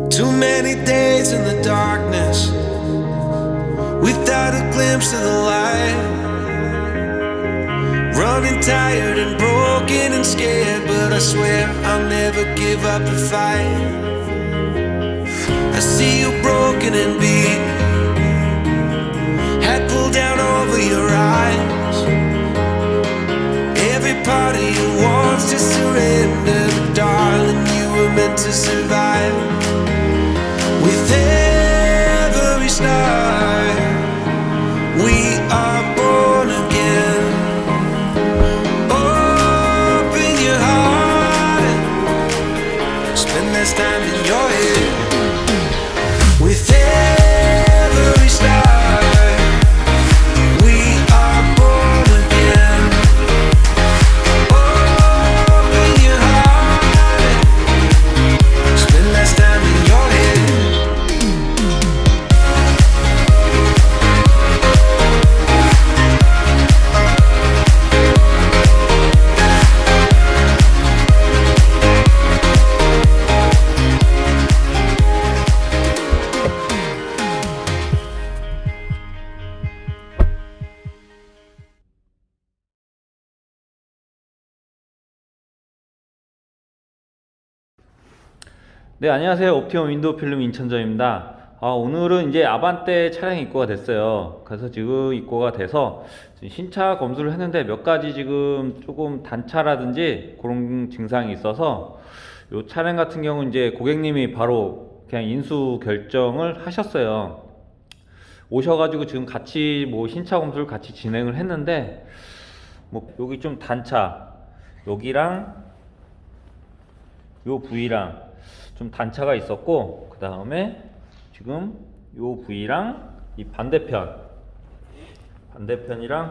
Too many days in the darkness without a glimpse of the light. Running tired and broken and scared, but I swear I'll never give up the fight. I see you broken and beat, head pulled down over your eyes. Every part of you wants to surrender, but darling, you were meant to survive. With every start, we are born again. Open your heart, spend less time in your head. With every start, we are born again. Open your heart, spend less time in your head. 네, 안녕하세요. 옵티멈 윈도우 필름 인천점입니다. 오늘은 이제 아반떼 차량이 입고가 됐어요. 그래서 지금 입고가 돼서 신차 검수를 했는데 몇 가지 지금 조금 단차라든지 그런 증상이 있어서 이 차량 같은 경우 이제 고객님이 바로 그냥 인수 결정을 하셨어요. 오셔가지고 지금 같이 뭐 신차 검수를 같이 진행을 했는데 뭐 여기 좀 단차, 여기랑 요 부위랑 좀 단차가 있었고, 그 다음에 지금 요 부위랑 이 반대편이랑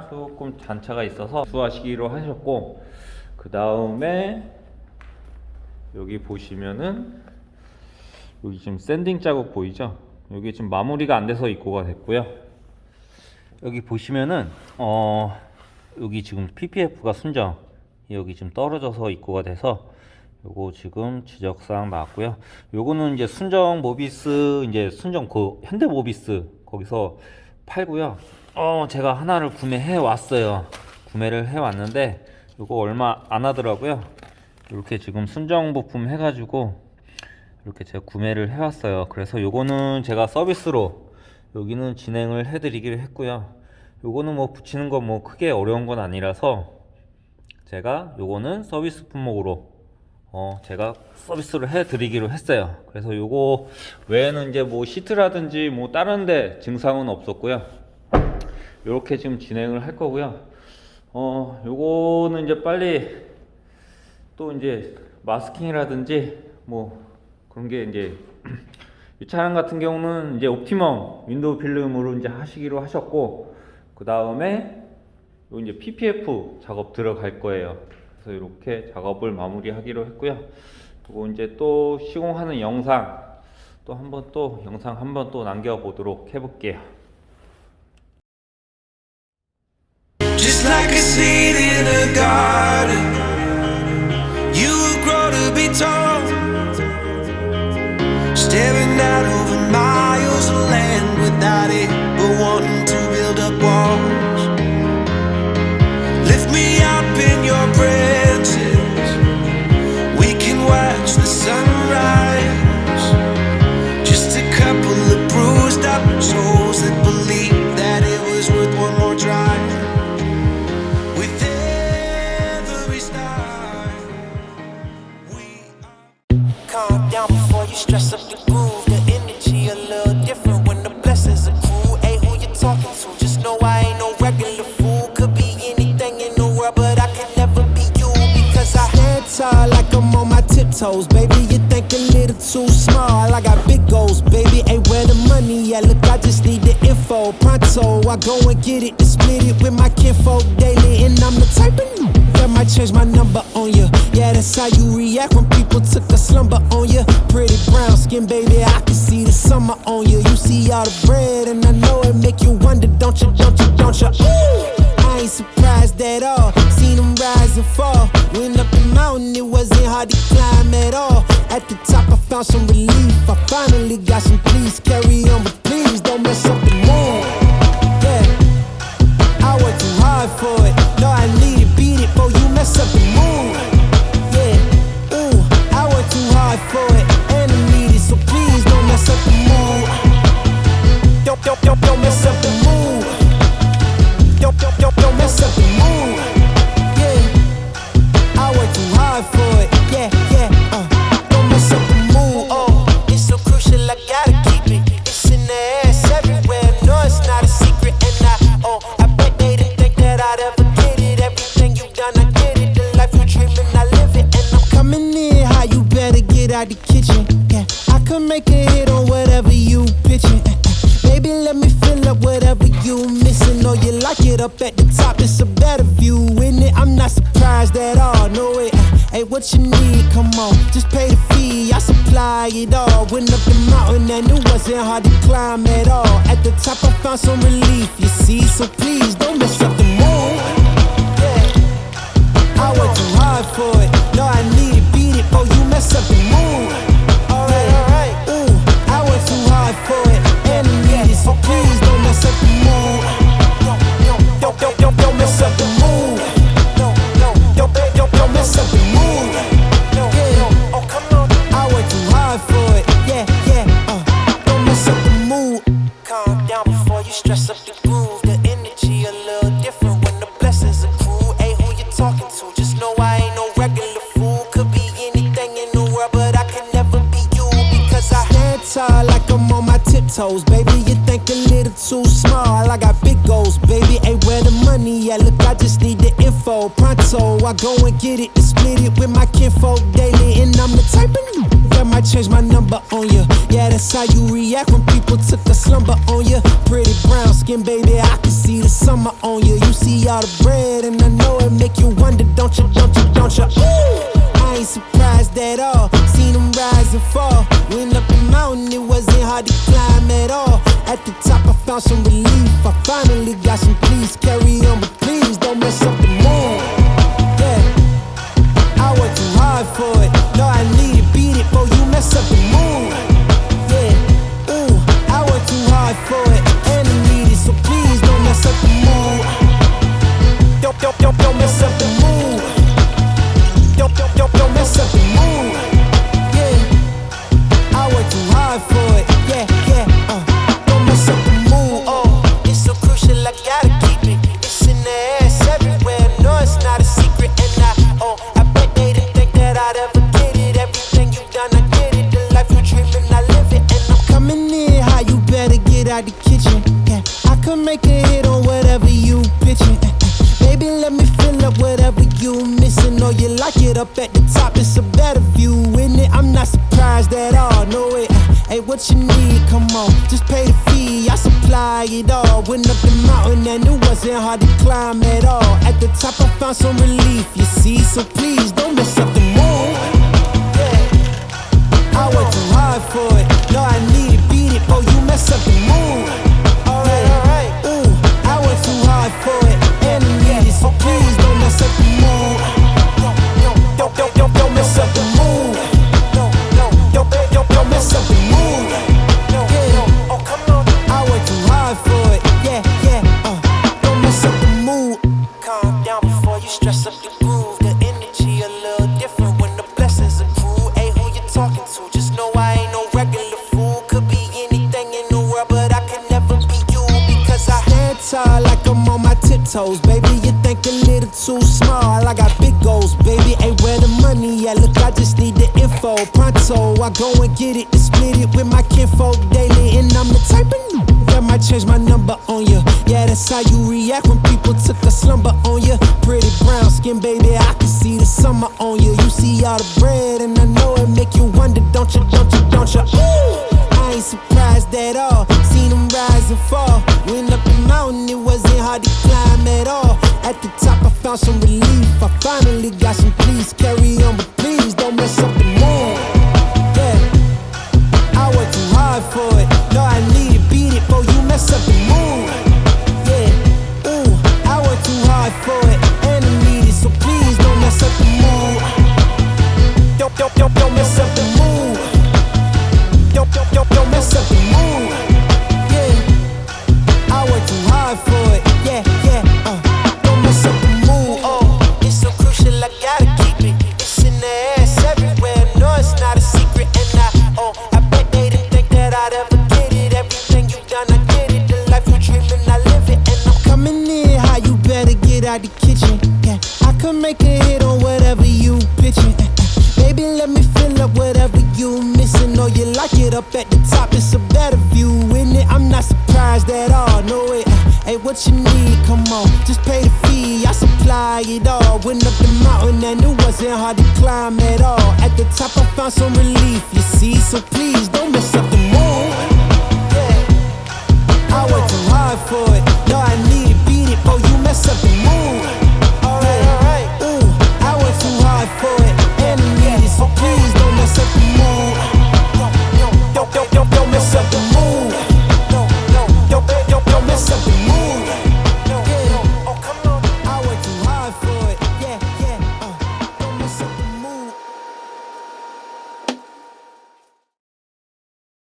조금 단차가 있어서 수하시기로 하셨고, 그 다음에 여기 보시면은 여기 지금 샌딩 자국 보이죠? 여기 지금 마무리가 안 돼서 입고가 됐고요. 여기 보시면은 여기 지금 PPF가 순정 여기 지금 떨어져서 입고가 돼서 요거 지금 지적사항 나왔고요. 요거는 이제 순정 모비스, 이제 순정 그 현대 모비스 거기서 팔고요. 제가 하나를 구매해 왔어요. 구매를 해 왔는데 요거 얼마 안 하더라고요. 이렇게 지금 순정 부품 해가지고 이렇게 제가 구매를 해 왔어요. 그래서 요거는 제가 서비스로 여기는 진행을 해 드리기로 했고요. 요거는 뭐 붙이는 거 뭐 크게 어려운 건 아니라서 제가 요거는 서비스 품목으로 제가 서비스를 해 드리기로 했어요. 그래서 요거 외에는 이제 뭐 시트라든지 뭐 다른 데 증상은 없었고요. 요렇게 지금 진행을 할 거고요. 요거는 이제 빨리 또 이제 마스킹이라든지 뭐 그런 게 이제 이 차량 같은 경우는 이제 옵티멈 윈도우 필름으로 이제 하시기로 하셨고, 그 다음에 요 이제 PPF 작업 들어갈 거예요. 그래서 이렇게 작업을 마무리하기로 했고요. 그리고 이제 또 시공하는 영상 또 한번 또 남겨보도록 해볼게요. Just like a seed in a garden, you will grow to be tall, staring out over miles of land without it, but wanting to build up walls. Lift me up in your branches, we can watch the sunrise. Just a couple of bruised up souls that believe that it was worth one more try. With every star, we are. Calm down before you stress up the groove. The energy a little different when the blessings accrue. Hey, who you talking to? Just know I ain't no regular fool. Could be anything in the world, but I can never be you because I stand tall like I'm on my tiptoes. Baby, you think a little too small. I got big goals, baby. Ain't where the money at. Look, I just need the info. Pronto, I go and get it and split it with my kinfolk daily. And I'm the type of that might change my number on you. Yeah, that's how you react when people took a slumber on you. Pretty brown skin, baby, I can see the summer on you. You see all the bread, and I know it make you wonder, don't you, don't you, don't you? Ooh, I ain't surprised at all. Seen them rise and fall. Went up the mountain, it was found some relief. I finally got some peace. Carry on, but please don't mess up the mood. Yeah, I worked too hard for it. No, I need to beat it before you mess up the mood. Yeah, ooh, I worked too hard for it, and I need it, so please don't mess up the mood. Don't mess up the mood. Don't mess up the mood. Yeah, I worked too hard for it. Yeah, don't mess up the mood. Oh, it's so crucial, I gotta keep it. It's in the ass everywhere. No, it's not a secret, and I bet they didn't think that I'd ever get it. Everything you've done, I get it. The life you dreaming, I live it, and I'm coming in hot. You better get out the kitchen. Yeah, I could make a hit on whatever you pitching. Baby, let me fill up whatever you missing. Or you like it up at the top, it's a better view, in it. I'm not surprised at all, no it ain't what you need, come on, just pay the fee, I supply it all. Went up the mountain and it wasn't hard to climb at all. At the top I found some relief, you see, so please don't mess up the mood. Yeah, I worked too hard for it, no I need to beat it before you mess up the mood. Alright, ooh, I worked too hard for it, and I need it, so please don't mess up the mood. Don't mess up the mood. Don't mess up the mood. Yeah, oh come on. I worked too hard for it. Yeah, don't mess up the mood. Calm down before you stress up the groove. The energy a little different when the blessings accrue. Hey, who you talking to? Just know I ain't no regular fool. Could be anything in the world, but I can never be you because I stand tall like I'm on my tiptoes, baby. You think a little too small. I got big goals, baby. Ain't where the money at? Look, I just need the info. Pronto, I go and get it and split it with my kinfolk daily. And I'm the type of that might change my number on you. Yeah, that's how you react when people took a slumber on you. Pretty brown skin, baby, I can see the summer on you. You see all the bread, and I know it make you wonder, don't you? Ooh, I ain't surprised at all. Seen them rise and fall. Went up the mountain, it wasn't hard to climb at all. At the top, I found some relief. I finally got some peace. Carry on, but please don't mess up the mood. Yeah, I worked too hard for it. No, I need to beat it before you mess up the mood. Yeah, ooh, I worked too hard for it, and I need it, so please don't mess up the mood. Don't mess up the mood. Don't mess up the mood. Yeah, I worked too hard for it. Yeah, don't mess up the mood. Oh, it's so crucial, I gotta keep it. It's in the ass everywhere. No, it's not a secret, and I bet they didn't think that I'd ever get it. Everything you've done, I get it. The life you dreaming, I live it, and I'm coming in hot. You better get out the kitchen. Yeah, I could make a hit on whatever you pitching. Baby, let me fill up whatever you missing. Or you like it up at the top, it's a better view, in it. I'm not surprised at all, no it ain't what you need, come on, just pay the fee, I supply it all. Went up the mountain and it wasn't hard to climb at all. At the top I found some relief, you see, so please don't mess up the mood. Yeah, I worked too hard for it, no I need to beat it before you mess up the mood. Alright, ooh, I worked too hard for it, and I need it, so please don't mess up the mood. Don't mess up the mood. Don't mess up the mood. Yeah, oh come on. I worked too hard for it. Yeah, don't mess up the mood. Calm down before you stress up the groove. The energy a little different when the blessings accrue. Hey, who you talking to? Just know I ain't no regular fool. Could be anything in the world, but I can never be you because I stand tall like I'm on my tiptoes, baby. You think a little too small. I got big goals, baby. Ain't where the money at? Look, I just need the info. Pronto, I go and get it and split it with my kinfolk daily. And I'm the type of that might change my number on you. Yeah, that's how you react when people took a slumber on you. Pretty brown skin, baby, I can see the summer on you. You see all the bread, and I know it make you wonder, don't you? Ooh, I ain't surprised at all. Seen them rise and fall. Went up the mountain, it wasn't hard to climb at all. At the top, I found some relief. I finally got some peace. Carry on, but please don't mess up the mood. Yeah, I worked too hard for it. No, I need to beat it before you mess up the mood. Yeah, ooh, I worked too hard for it, and I need it, so please don't mess up the mood. Don't mess up the mood. the ass everywhere. No, it's not a secret, and I bet they didn't think that I'd ever get it. Everything you done, I did it. The life you dreaming, I live it, and I'm coming in hot. You better get out the kitchen. Yeah, I could make a hit on whatever you pitching. Baby, let me fill up whatever you missing. Or you like it up at the top, it's a better view, in it. I'm not surprised at all, no way. Hey, what you need? Come on, just pay the fee. I supply it all. Went up the mountain and it wasn't hard to climb at all. At the top, I found some relief, you see. So please don't mess up the mood. Yeah, I worked too hard for it. No, I need it, beat it, boy. You mess up the mood.